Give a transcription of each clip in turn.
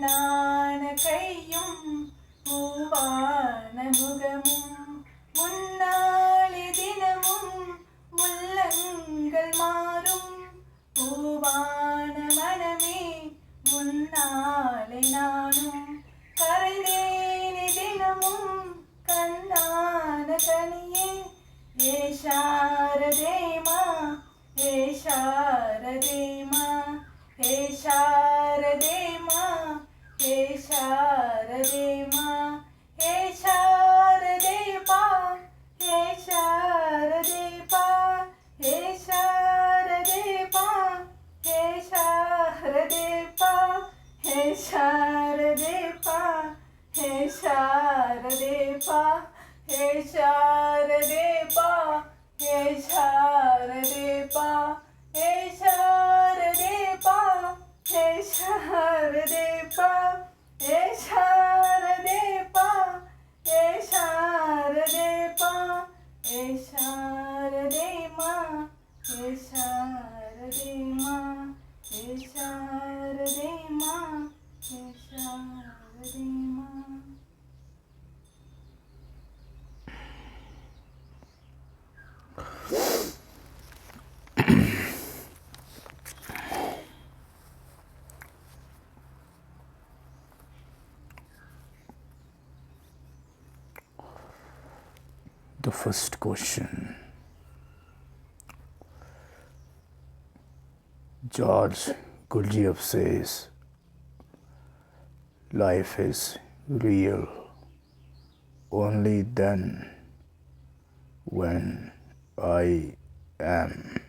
பொன்னான கையும் பூவான முகமும் முன்னாலே தினமும் உள்ளங்கள் மாறும் பூவான மனமே முன்னாலே நானும் கரைந்தேனே தினமும் கண்ணான கனியே ஏ சாரதே மா ஏ சாரதே மா हे शारदे माँ हे शारदे माँ हे शारदे पा हे शारदे पा हे शारदे पा हे शारदे पा हे शारदे पा हे शारदे पा हे शारदे पा हे शारदे पा हे शारदे पा हे शारदे पा हे शारदे पा हे शारदे पा हे शारदे माँ हे शारदे माँ हे शारदे माँ हे शारदे माँ. The first question. George Gurdjieff says, life is real only then when I am.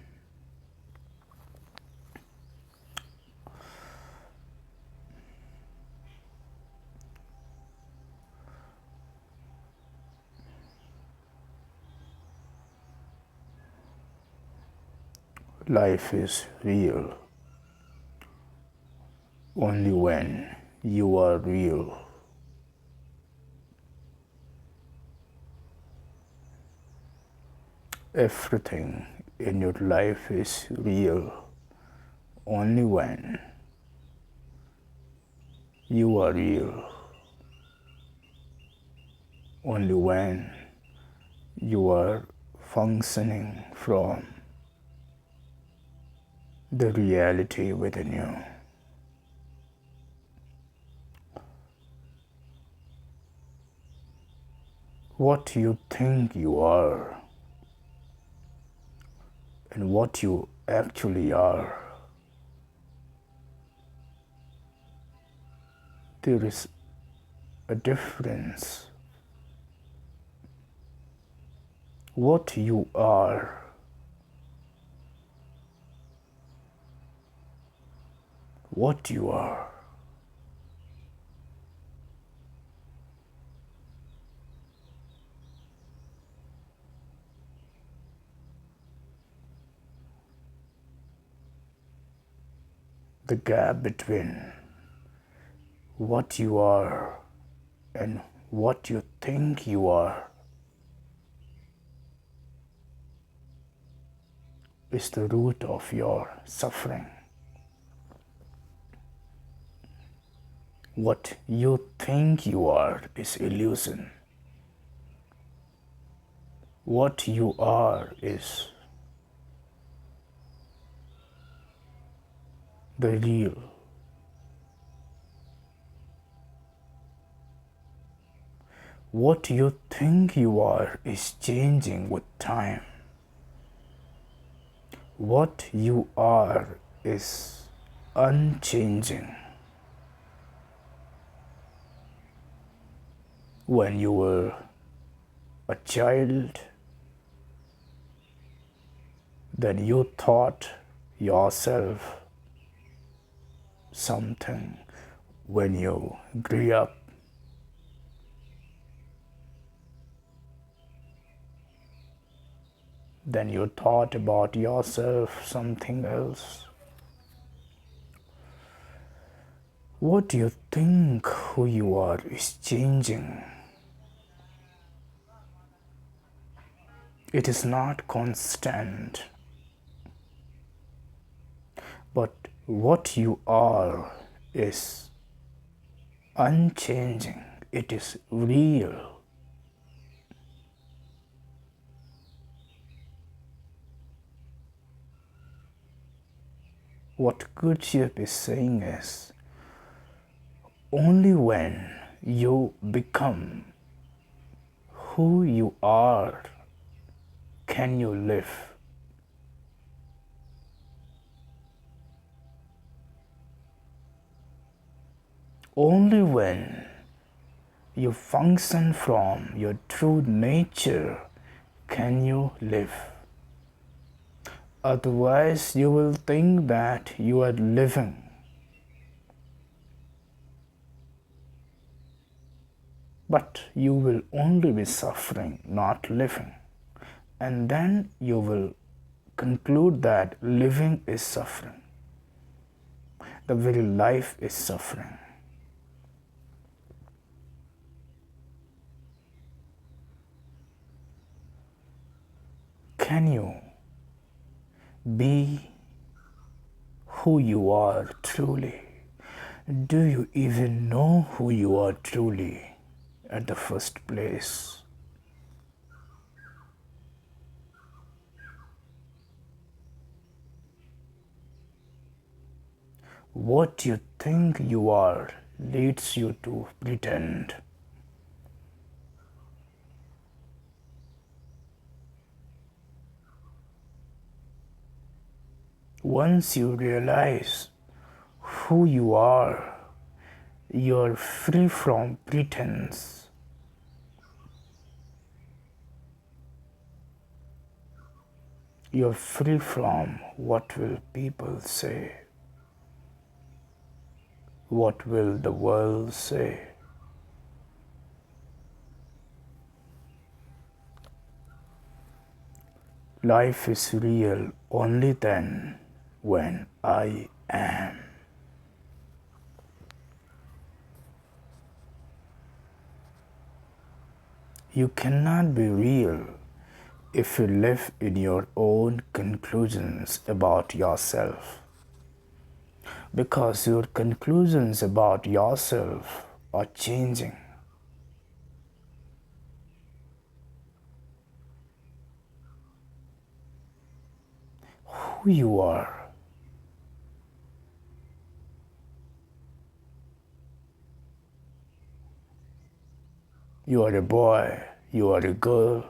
Life is real only when you are real. Everything in your life is real only when you are real. Only when you are functioning from the reality within you. What you think you are and what you actually are, there is a difference. What you are what you are. The gap between what you are and what you think you are is the root of your suffering. What you think you are is illusion. What you are is the real. What you think you are is changing with time. What you are is unchanging. When you were a child, then you thought yourself something. When you grew up, then you thought about yourself something else. What you think who you are is changing. It is not constant. But what you are is unchanging, it is real. What Gurdjieff is saying is, only when you become who you are can you live. Only when you function from your true nature can you live. Otherwise, you will think that you are living. But you will only be suffering, not living. And then you will conclude that living is suffering. The very life is suffering. Can you be who you are truly? Do you even know who you are truly at the first place? What you think you are leads you to pretend. Once you realize who you are, you're free from pretense. You're free from what will people say? What will the world say? Life is real only then when I am. You cannot be real if you live in your own conclusions about yourself. Because your conclusions about yourself are changing. Who you are. You are a boy, you are a girl,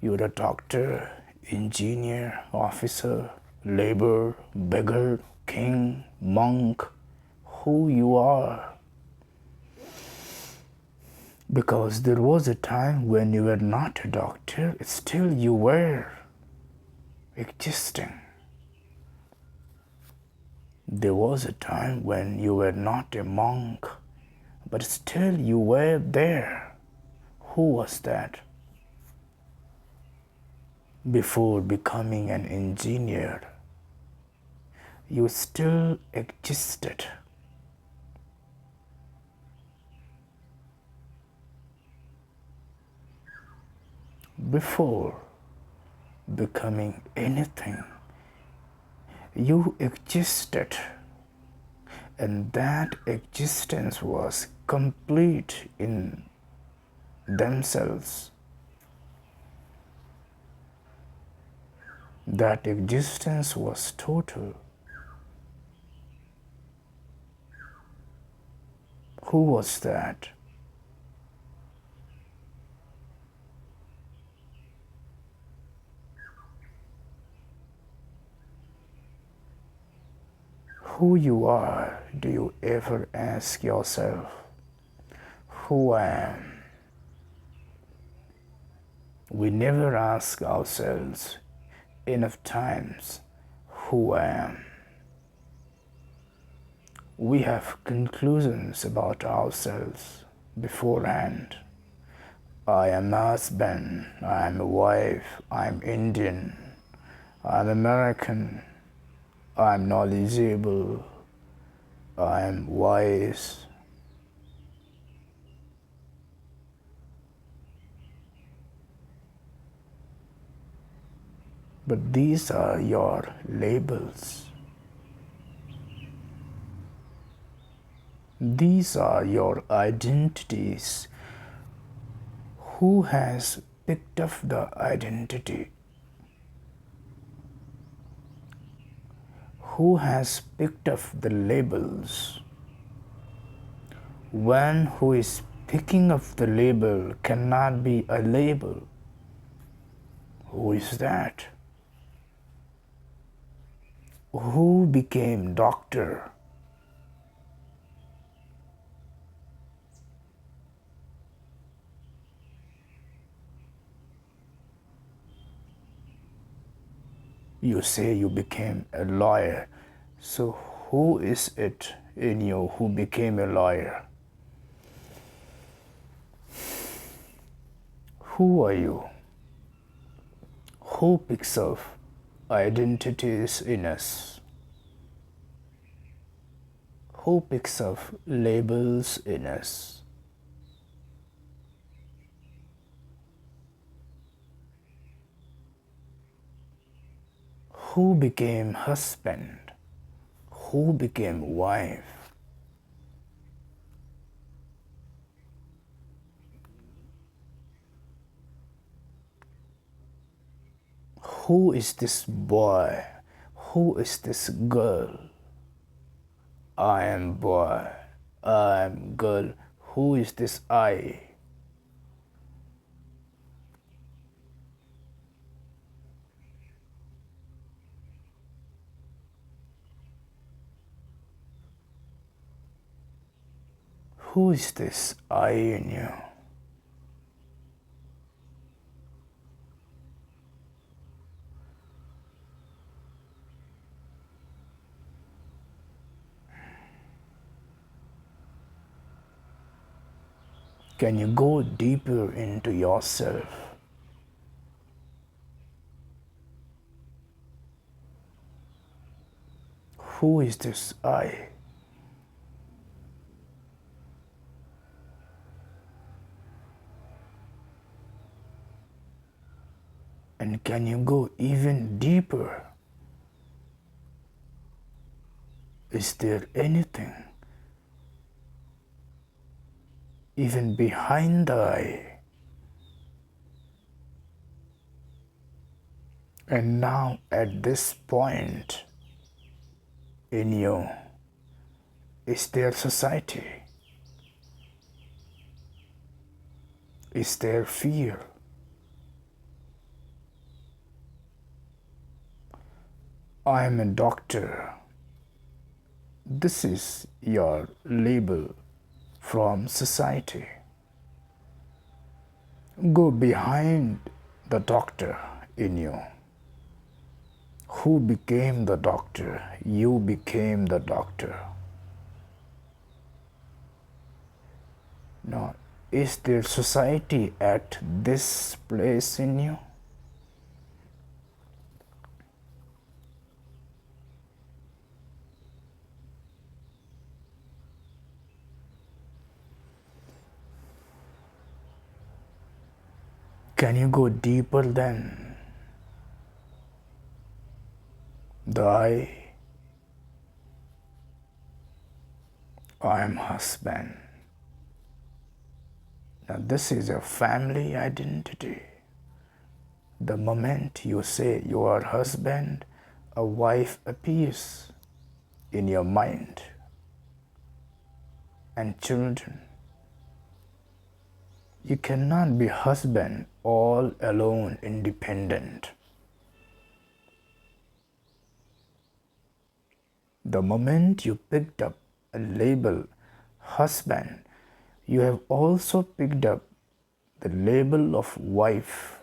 you are a doctor, engineer, officer, laborer, beggar, king, monk, who you are. Because there was a time when you were not a doctor, still you were existing. There was a time when you were not a monk, but still you were there. Who was that? Before becoming an engineer, you still existed. Before becoming anything, you existed, and that existence was complete in themselves. That existence was total. Who was that? Who you are, do you ever ask yourself? Who I am? We never ask ourselves enough times who I am. We have conclusions about ourselves beforehand. I am a husband, I am a wife, I am Indian, I am American, I am knowledgeable, I am wise. But these are your labels. These are your identities. Who has picked up the identity? Who has picked up the labels? One who is picking up the label cannot be a label. Who is that? Who became doctor? You say you became a lawyer. So who is it in you who became a lawyer? Who are you? Who picks up identities in us? Who picks up labels in us? Who became husband? Who became wife? Who is this boy? Who is this girl? I am boy. I am girl. Who is this I? Who is this I in you? Can you go deeper into yourself? Who is this I? And can you go even deeper? Is there anything even behind the I? And now at this point in you, is there society? Is there fear? I am a doctor. This is your label from society. Go behind the doctor in you. Who became the doctor? You became the doctor. Now, is there society at this place in you? Can you go deeper than the I am husband? Now this is a family identity. The moment you say you are husband, a wife appears in your mind and children. You cannot be husband all alone, independent. The moment you picked up a label husband, you have also picked up the label of wife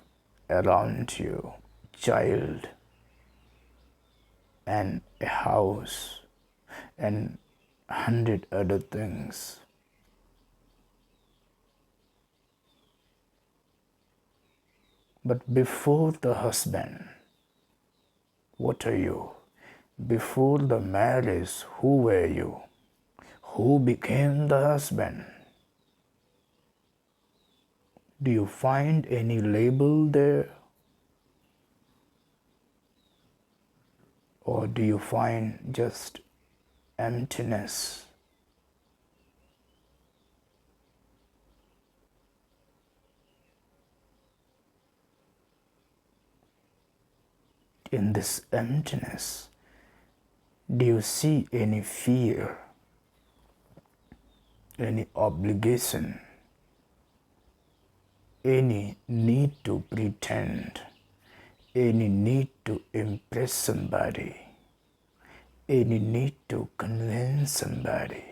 around you, child, and a house, and 100 other things. But before the husband, what are you? Before the marriage, who were you? Who became the husband? Do you find any label there? Or do you find just emptiness? in this emptiness, do you see any fear, any obligation, any need to pretend, any need to impress somebody, any need to convince somebody?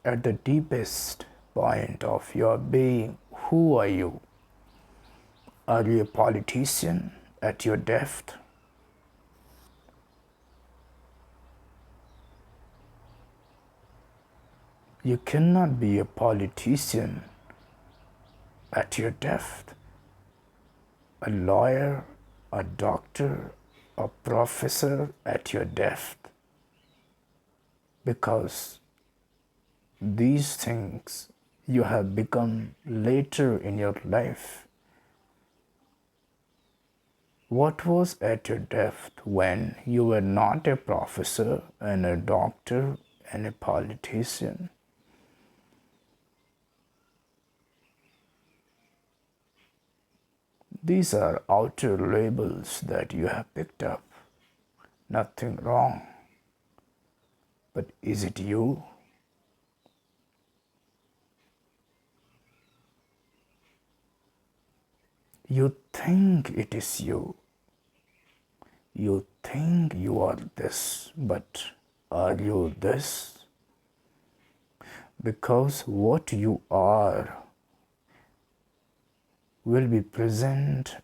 At the deepest point of your being, who are you? Are you a politician at your depth? You cannot be a politician at your depth, a lawyer, a doctor, a professor at your depth, because these things you have become later in your life. What was at your depth when you were not a professor and a doctor and a politician? These are outer labels that you have picked up. Nothing wrong. But is it you? You think it is you. You think you are this, but are you this? Because what you are will be present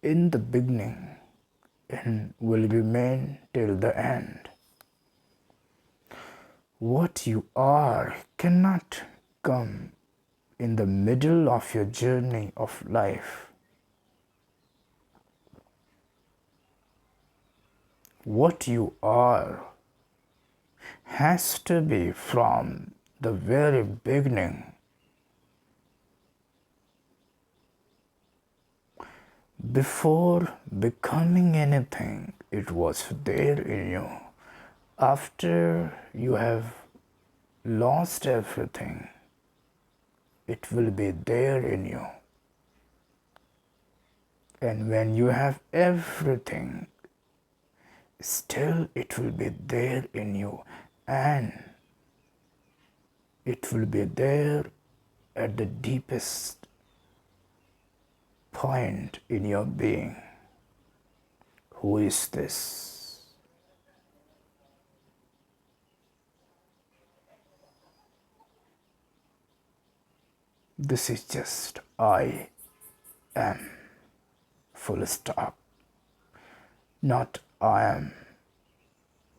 in the beginning and will remain till the end. What you are cannot come in the middle of your journey of life. What you are has to be from the very beginning. Before becoming anything, it was there in you. After you have lost everything, it will be there in you. And when you have everything, still it will be there in you, and it will be there at the deepest point in your being. Who is this? This is just I am, full stop. Not I am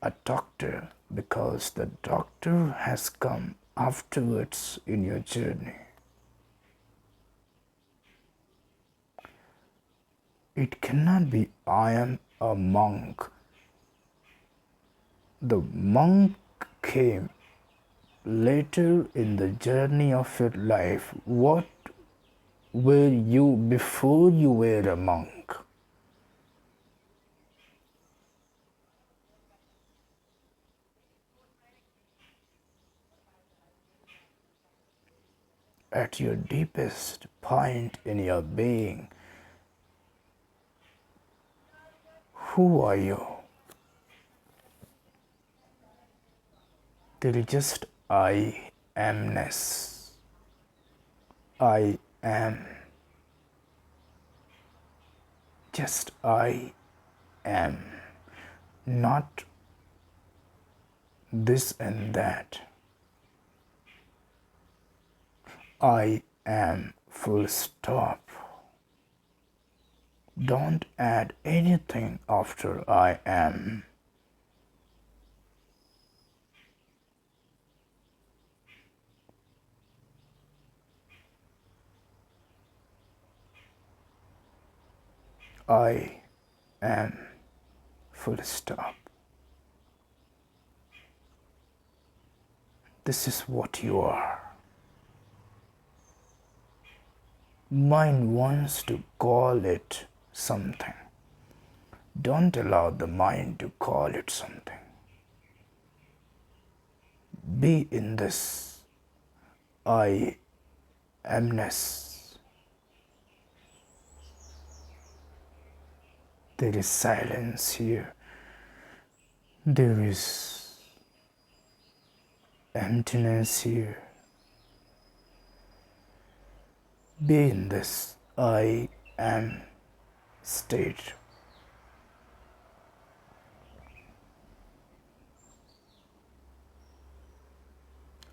a doctor, because the doctor has come afterwards in your journey. It cannot be I am a monk. The monk came later in the journey of your life. What were you before you were a monk? At your deepest point in your being, who are you? There is just I amness. I am. Just I am. Not this and that. I am, full stop. Don't add anything after I am. I am, full stop. This is what you are. Mind wants to call it something. Don't allow the mind to call it something. Be in this I amness. There is silence here. There is emptiness here. Be in this I am state.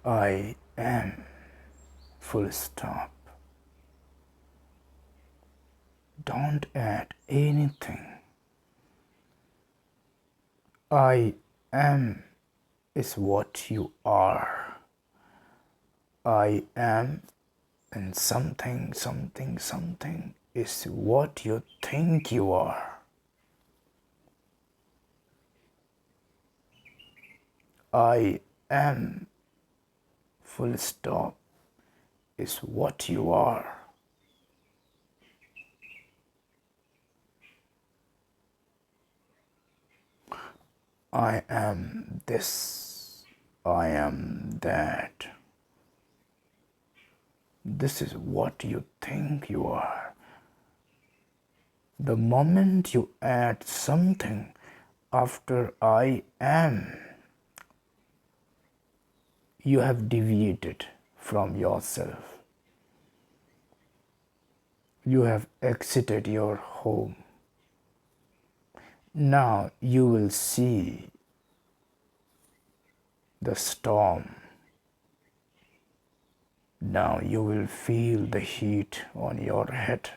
I am, full stop. Don't add anything. I am is what you are. I am and something, something, something is what you think you are. I am, full stop, is what you are. I am this, I am that. This is what you think you are. The moment you add something after I am, you have deviated from yourself. You have exited your home. Now you will see the storm. Now you will feel the heat on your head.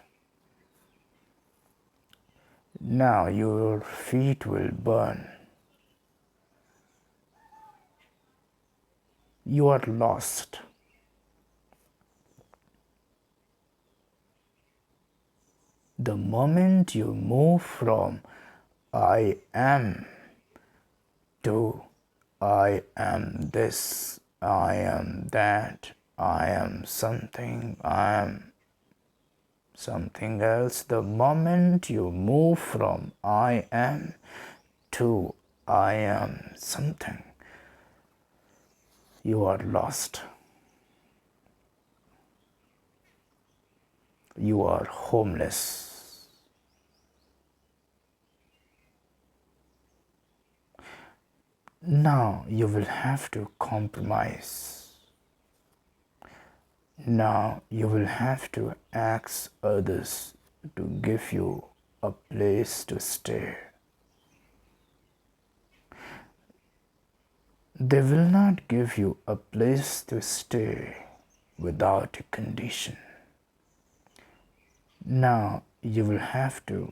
Now your feet will burn. You are lost. The moment you move from I am to I am this, I am that, I am something, I am something else, the moment you move from I am to I am something, you are lost. You are homeless. Now you will have to compromise. Now you will have to ask others to give you a place to stay. They will not give you a place to stay without a condition. Now you will have to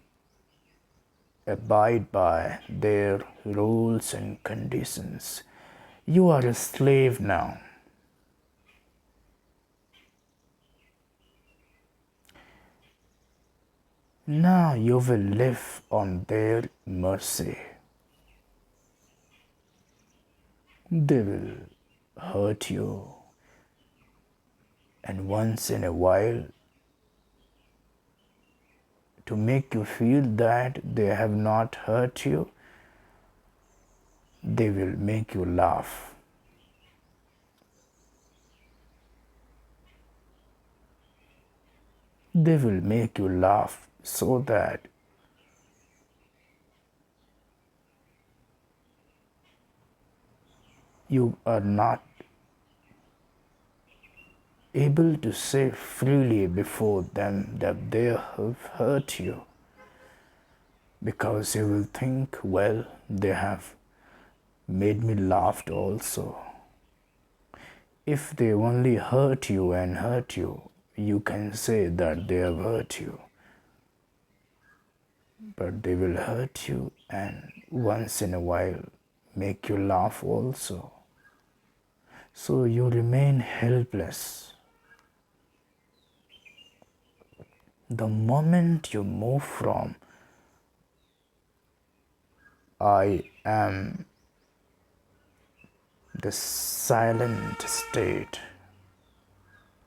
abide by their rules and conditions. You are a slave now. Now you will live on their mercy. They will hurt you, and once in a while, to make you feel that they have not hurt you, they will make you laugh. They will make you laugh so that you are not able to say freely before them that they have hurt you, because you will think, well, they have made me laugh also. If they only hurt you and hurt you, you can say that they have hurt you. But they will hurt you and once in a while make you laugh also. So you remain helpless. The moment you move from I am the silent state,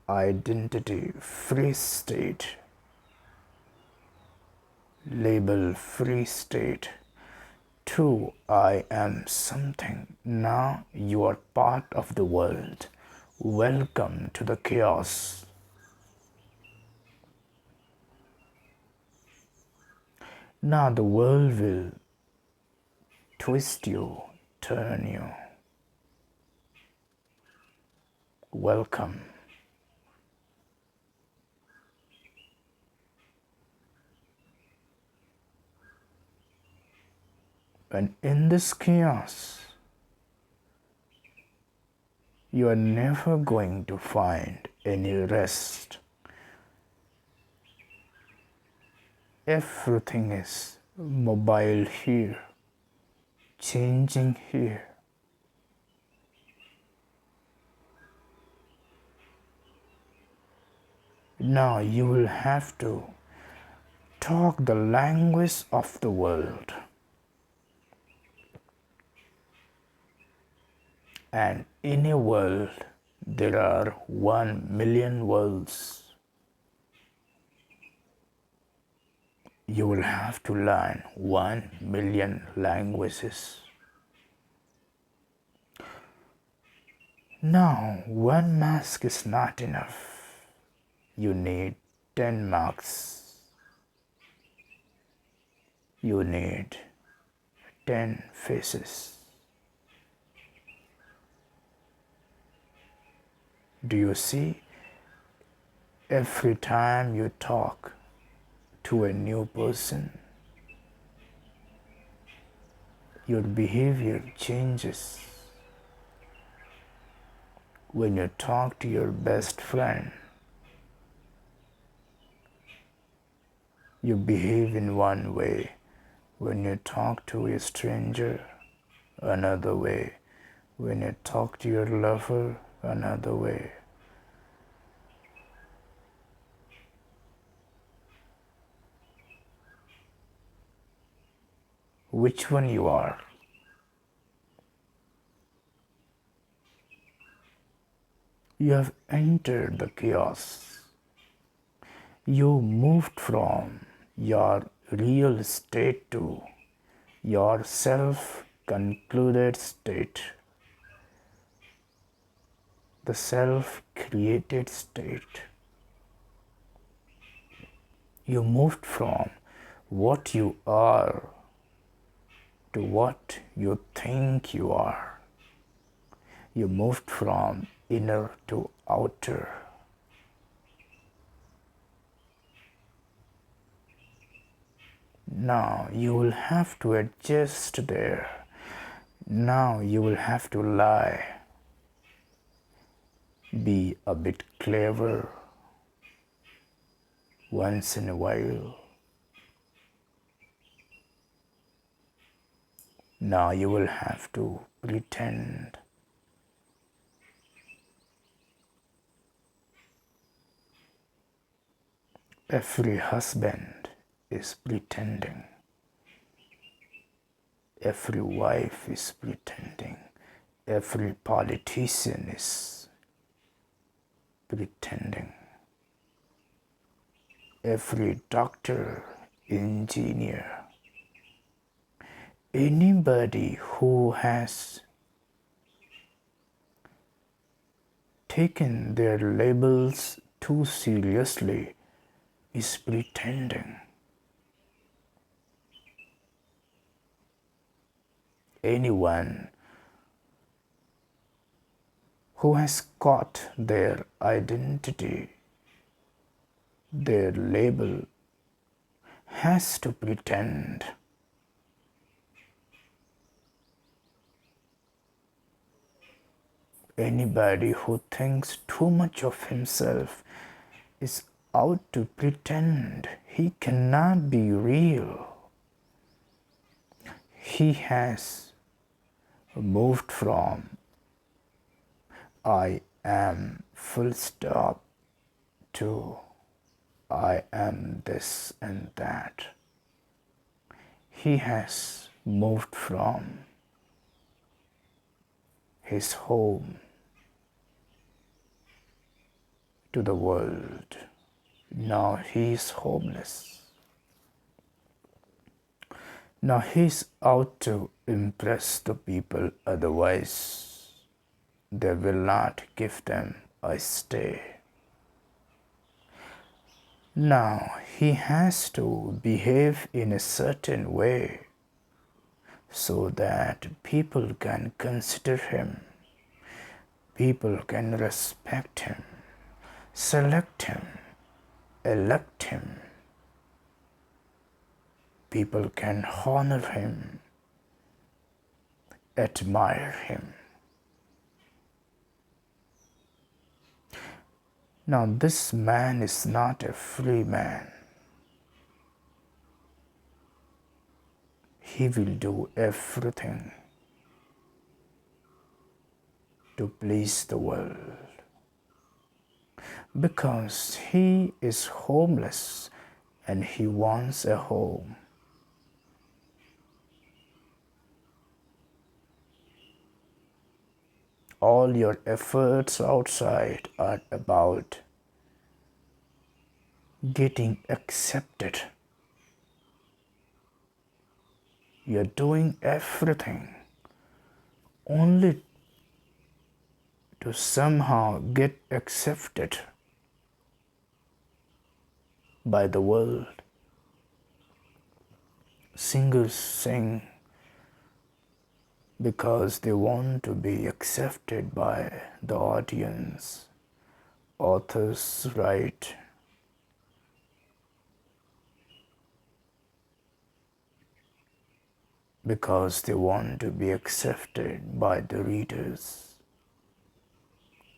identity free state, label-free state. True, I am something. Now you are part of the world. Welcome to the chaos. Now the world will twist you, turn you. Welcome. And in this chaos, you are never going to find any rest. Everything is mobile here, changing here. Now you will have to talk the language of the world. And in a world, there are 1,000,000 worlds. You will have to learn 1,000,000 languages. Now, one mask is not enough. You need 10 masks. You need 10 faces. Do you see? Every time you talk to a new person, your behavior changes. When you talk to your best friend, you behave in one way. When you talk to a stranger, another way. When you talk to your lover, another way. Which one you are? You have entered the chaos. You moved from your real state to your self-concluded state, the self-created state. You moved from what you are to what you think you are. You moved from inner to outer. Now you will have to adjust there. Now you will have to lie. Be a bit clever once in a while. Now you will have to pretend. Every husband is pretending. Every wife is pretending. Every politician is pretending. Every doctor, engineer, anybody who has taken their labels too seriously is pretending. Anyone who has caught their identity, their label, has to pretend. Anybody who thinks too much of himself is out to pretend. He cannot be real. He has moved from I am full stop to I am this and that. He has moved from his home to the world. Now he is homeless. Now he's out to impress the people, otherwise they will not give them a stay. Now he has to behave in a certain way so that people can consider him, people can respect him, select him, elect him. People can honor him, admire him. Now this man is not a free man. He will do everything to please the world because he is homeless and he wants a home. All your efforts outside are about getting accepted. You're doing everything only to somehow get accepted by the world. Singers sing because they want to be accepted by the audience. Authors write because they want to be accepted by the readers.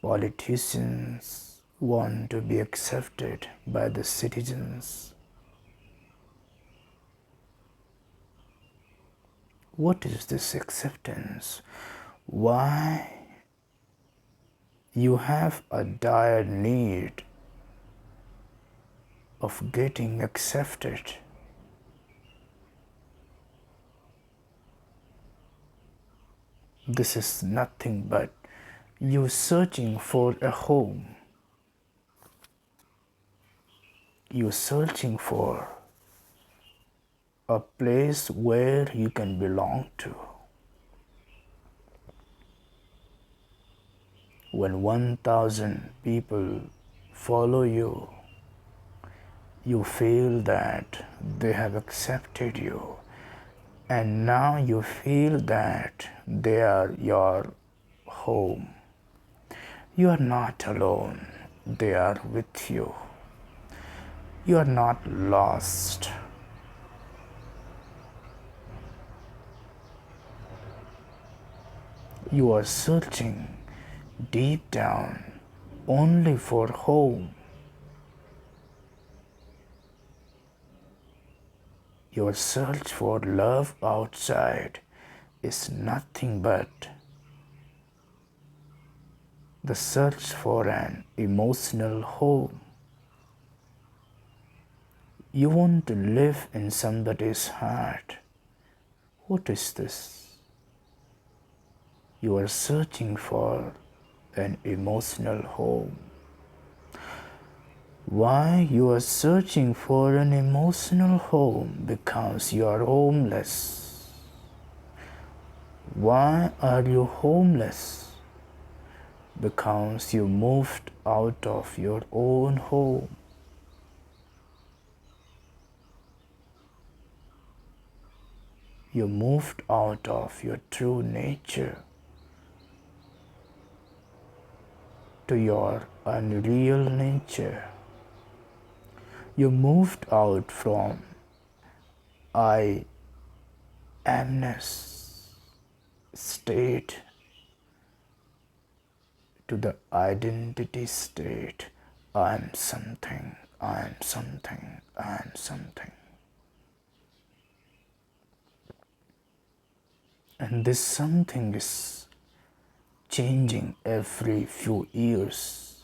Politicians want to be accepted by the citizens. What is this acceptance? Why you have a dire need of getting accepted? This is nothing but you searching for a home. You searching for a place where you can belong to. When 1,000 people follow you, you feel that they have accepted you, and now you feel that they are your home. You are not alone, they are with you. You are not lost. You are searching deep down only for home. Your search for love outside is nothing but the search for an emotional home. You want to live in somebody's heart. What is this? You are searching for an emotional home. Why you are searching for an emotional home? Because you are homeless. Why are you homeless? Because you moved out of your own home. You moved out of your true nature to your unreal nature. You moved out from I amness state to the identity state. I am something, I am something, I am something. And this something is changing every few years.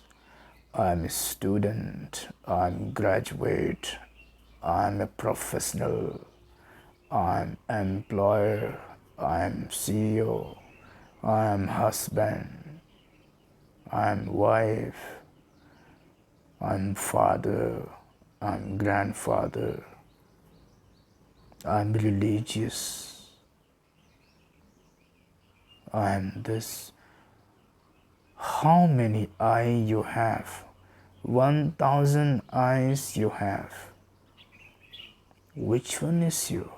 I'm a student, I'm graduate, I'm a professional, I'm employer, I'm CEO, I'm husband, I'm wife, I'm father, I'm grandfather, I'm religious, I'm this. How many eyes you have? 1,000 eyes you have. Which one is you?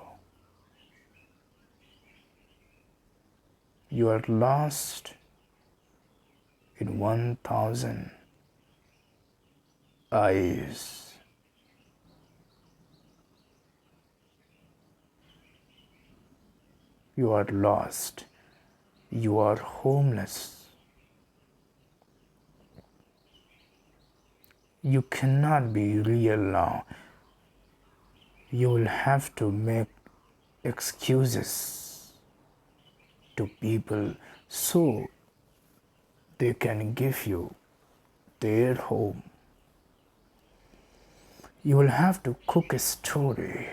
You are lost in 1,000 eyes. You are lost. You are homeless. You cannot be real now. You will have to make excuses to people so they can give you their home. You will have to cook a story.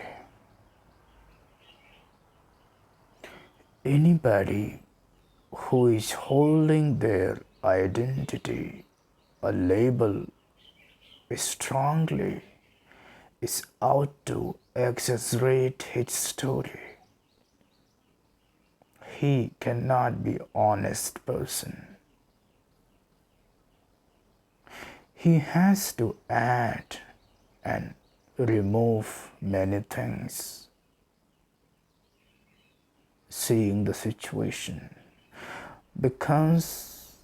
Anybody who is holding their identity, a label, strongly is out to exaggerate his story. He cannot be an honest person. He has to add and remove many things, seeing the situation, because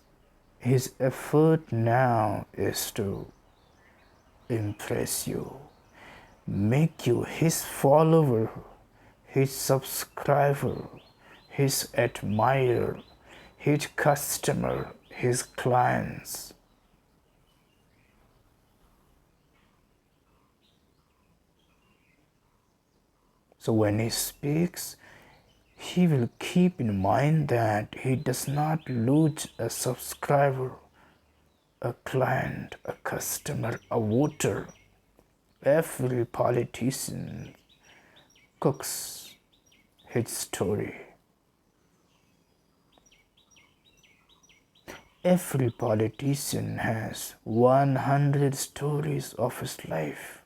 his effort now is to impress you, make you his follower, his subscriber, his admirer, his customer, his clients. So when he speaks, he will keep in mind that he does not lose a subscriber, a client, a customer, a voter. Every politician cooks his story. Every politician has 100 stories of his life.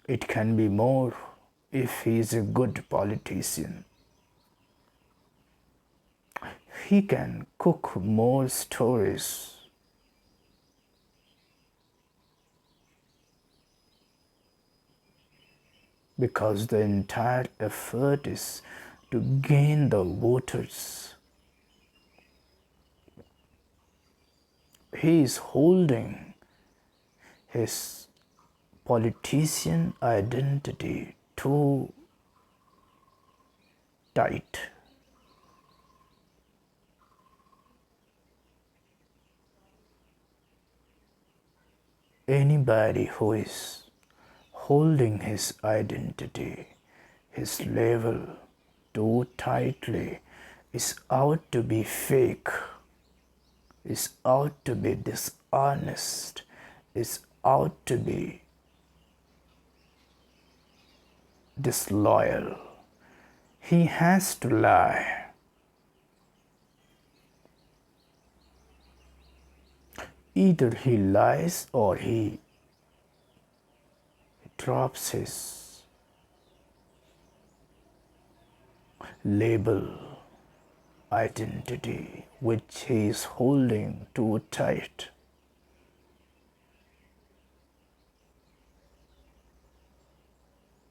It can be more if he is a good politician. He can cook more stories. Because the entire effort is to gain the voters. He is holding his politician identity too tight. Anybody who is holding his identity, his level too tightly is out to be fake, is out to be dishonest, is out to be disloyal. He has to lie. Either he lies or he drops his label, identity, which he is holding too tight.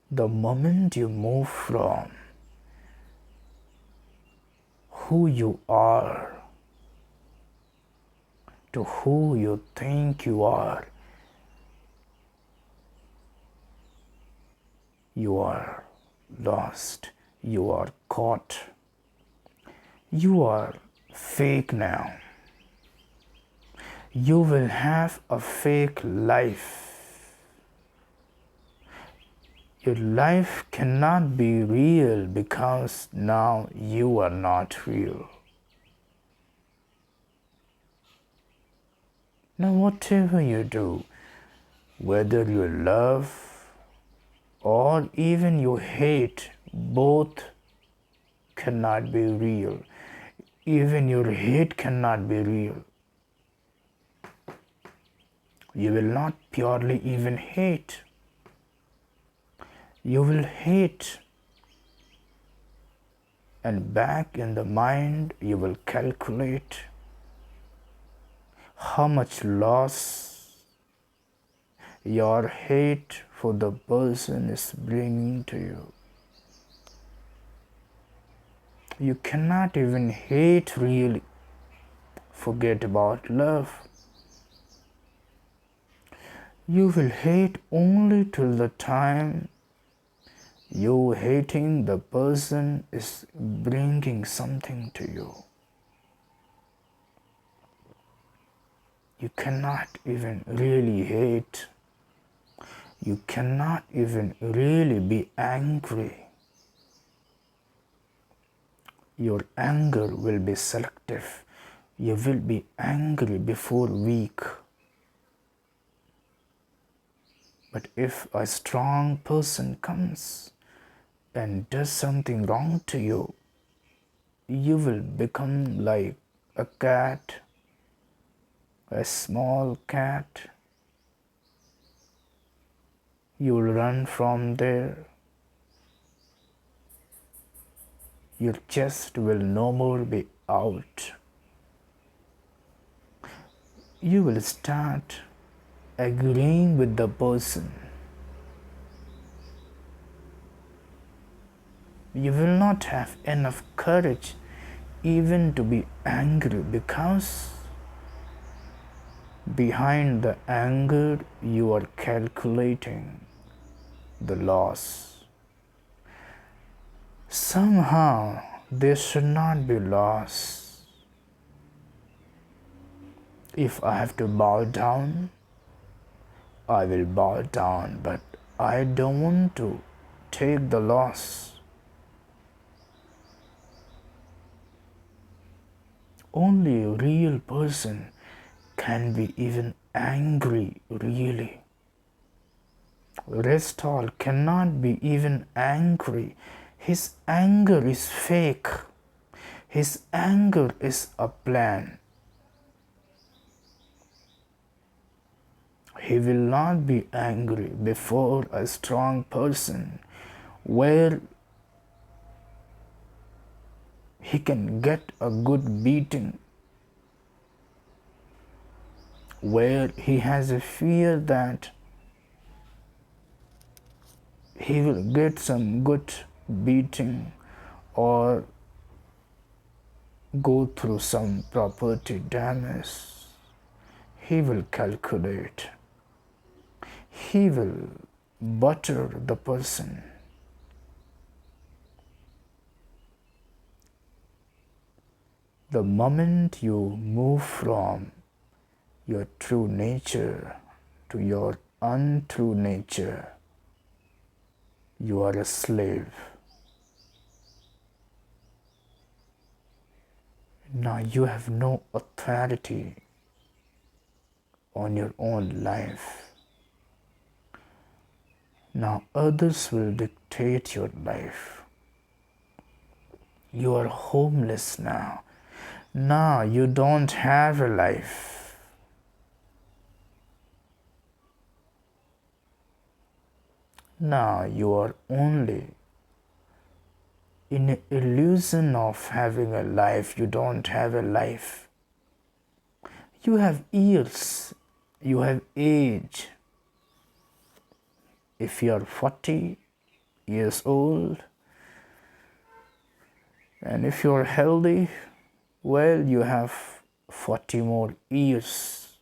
The moment you move from who you are to who you think you are lost, you are caught, you are fake now. You will have a fake life. Your life cannot be real because now you are not real. Now, whatever you do, whether you love or even you hate, both cannot be real. Even your hate cannot be real. You will not purely even hate. You will hate, and back in the mind you will calculate how much loss your hate for the person is bringing to you. You cannot even hate really. Forget about love. You will hate only till the time you hating the person is bringing something to you. You cannot even really hate. You cannot even really be angry. Your anger will be selective. You will be angry before weak. But if a strong person comes and does something wrong to you, you will become like a cat, a small cat. You will run from there. Your chest will no more be out. You will start agreeing with the person. You will not have enough courage even to be angry, because behind the anger you are calculating the loss. Somehow there should not be loss. If I have to bow down, I will bow down, but I don't want to take the loss. Only a real person can be even angry really. Rest all cannot be even angry. His anger is fake. His anger is a plan. He will not be angry before a strong person where he can get a good beating, where he has a fear that he will get some good beating or go through some property damage. He will calculate. He will butter the person. The moment you move from your true nature to your untrue nature, you are a slave. Now you have no authority on your own life. Now others will dictate your life. You are homeless now. Now you don't have a life. Now you are only in an illusion of having a life. You don't have a life. You have years. You have age. If you are 40 years old, and if you are healthy, well, you have 40 more years.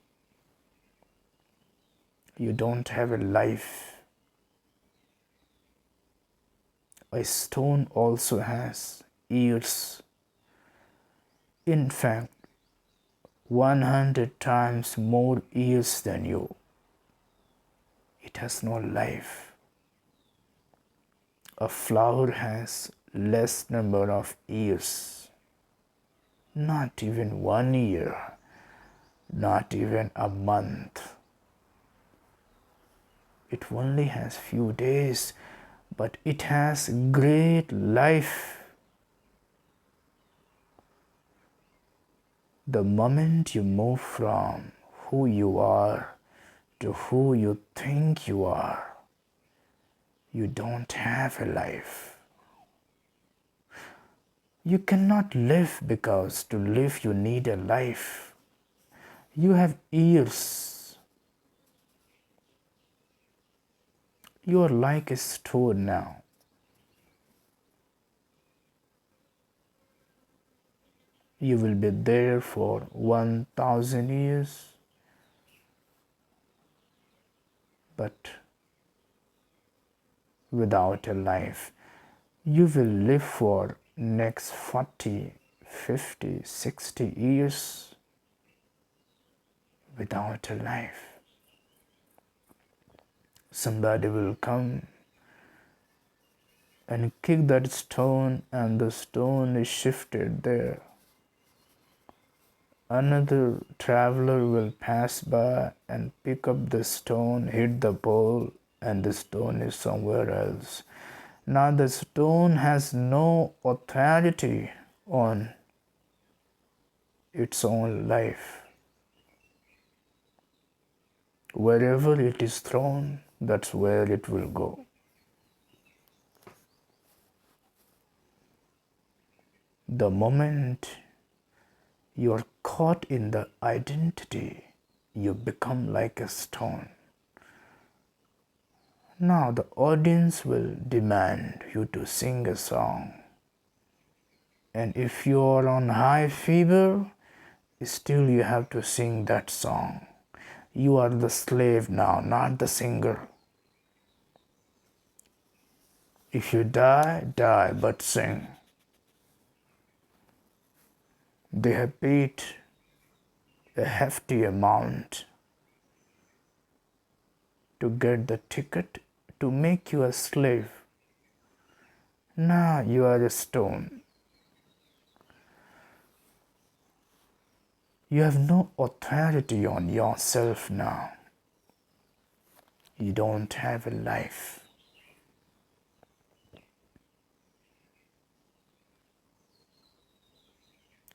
You don't have a life. A stone also has years. In fact, 100 times more years than you. It has no life. A flower has less number of years. Not even 1 year, not even a month. It only has few days, but it has great life. The moment you move from who you are to who you think you are, You don't have a life. You cannot live because to live you need a life. You have ears. You are like a stone now. You will be there for 1,000 years, but without a life. You will live for next 40, 50, 60 years without a life. Somebody will come and kick that stone, and the stone is shifted there. Another traveler will pass by and pick up the stone, hit the pole, and the stone is somewhere else. Now the stone has no authority on its own life. Wherever it is thrown, that's where it will go. The moment you are caught in the identity, you become like a stone. Now the audience will demand you to sing a song. And if you are on high fever, still you have to sing that song. You are the slave now, not the singer. If you die, die, but sing. They have paid a hefty amount to get the ticket to make you a slave. Now you are a stone. You have no authority on yourself now. You don't have a life.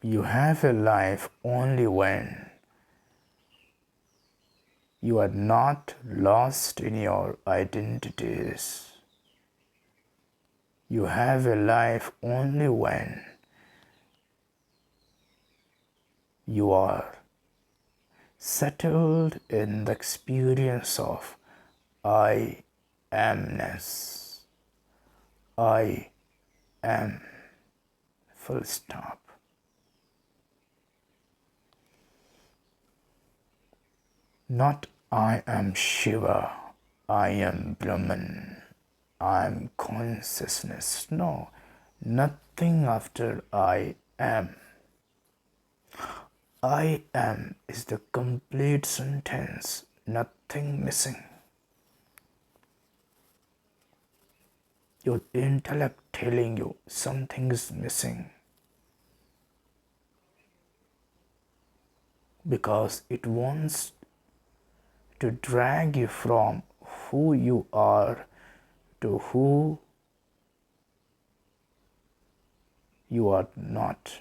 You have a life only when you are not lost in your identities. You have a life only when you are settled in the experience of I amness. I am. Full stop. Not I am Shiva, I am Brahman, I am consciousness. No, nothing after I am. I am is the complete sentence, nothing missing. Your intellect telling you something is missing because it wants to drag you from who you are to who you are not.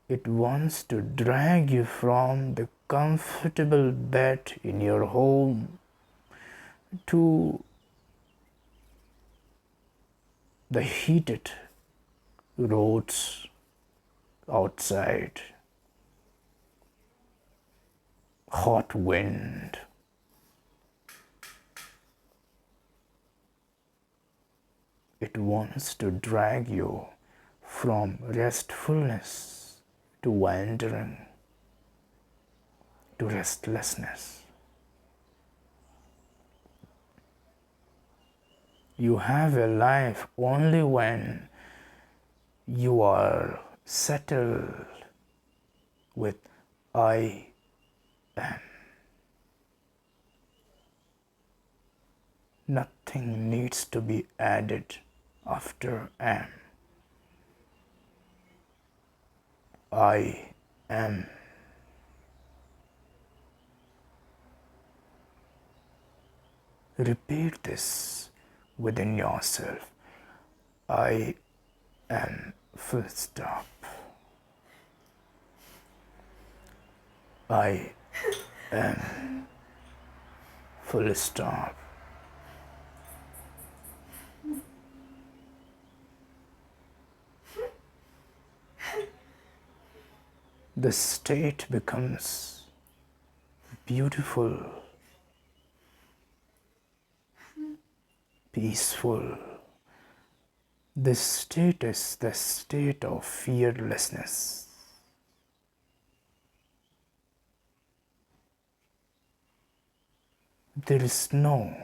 It wants to drag you from the comfortable bed in your home to the heated roads outside, hot wind. It wants to drag you from restfulness to wandering to restlessness. You have a life only when you are settled with I am. Nothing needs to be added after am. I am. Repeat this within yourself. I am. Full stop. I am. Full stop. the state becomes beautiful, peaceful. This state is the state of fearlessness. There is no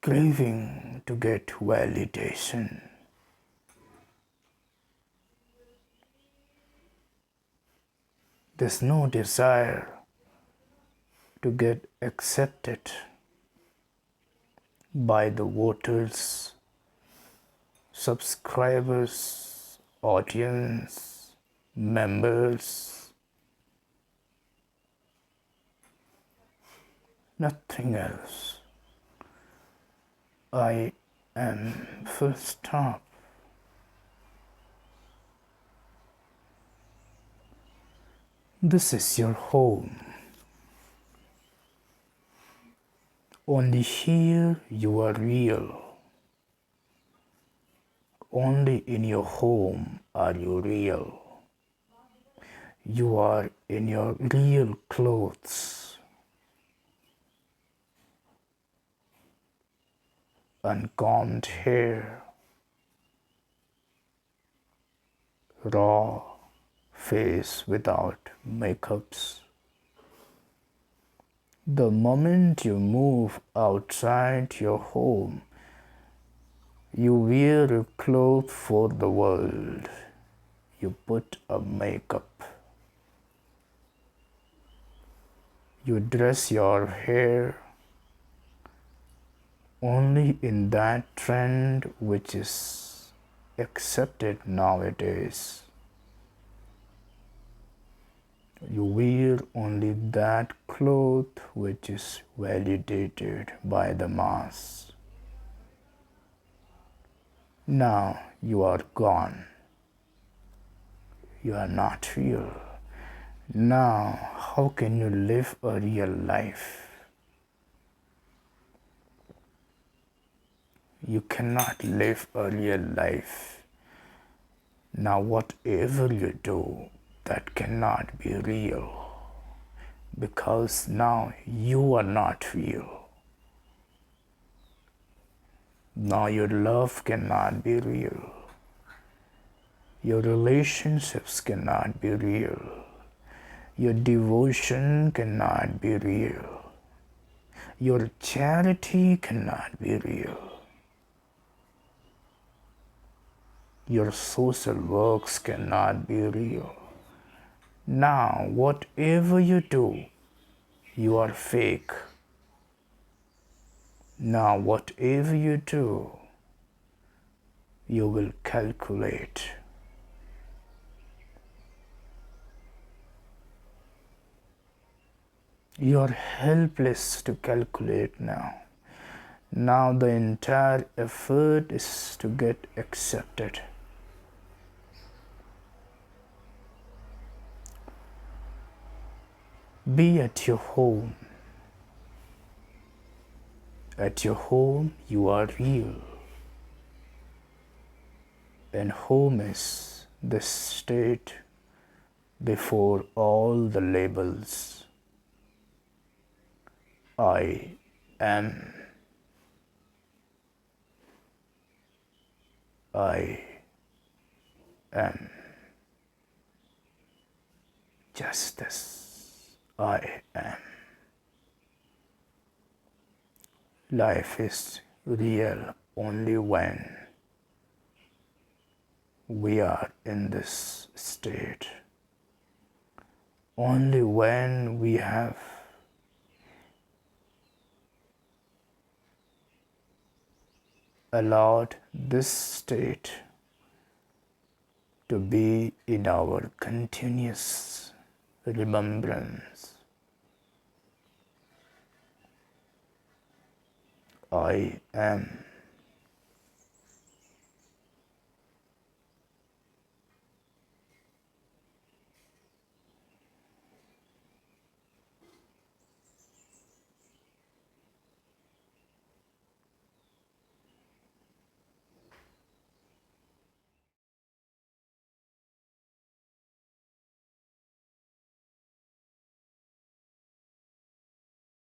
craving to get validation. There's no desire to get accepted by the voters, subscribers, audience, members. Nothing else. I am full stop. This is your home. Only here you are real. Only in your home are you real. You are in your real clothes. Uncombed hair, raw face without makeups. The moment you move outside your home, you wear a cloth for the world. You put a makeup. You dress your hair only in that trend which is accepted nowadays. You wear only that cloth which is validated by the mass. Now you are gone. You are not real. Now, how can you live a real life? You cannot live a real life. Now, whatever you do, that cannot be real, because now you are not real. Now your love cannot be real. Your relationships cannot be real. Your devotion cannot be real. Your charity cannot be real. Your social works cannot be real. Now, whatever you do, you are fake. Now, whatever you do, you will calculate. You are helpless to calculate now. Now the entire effort is to get accepted. Be at your home. At your home, you are real. And home is the state before all the labels. I am. I am. Just as I am. Life is real only when we are in this state. Only when we have allowed this state to be in our continuous remembrance. I am.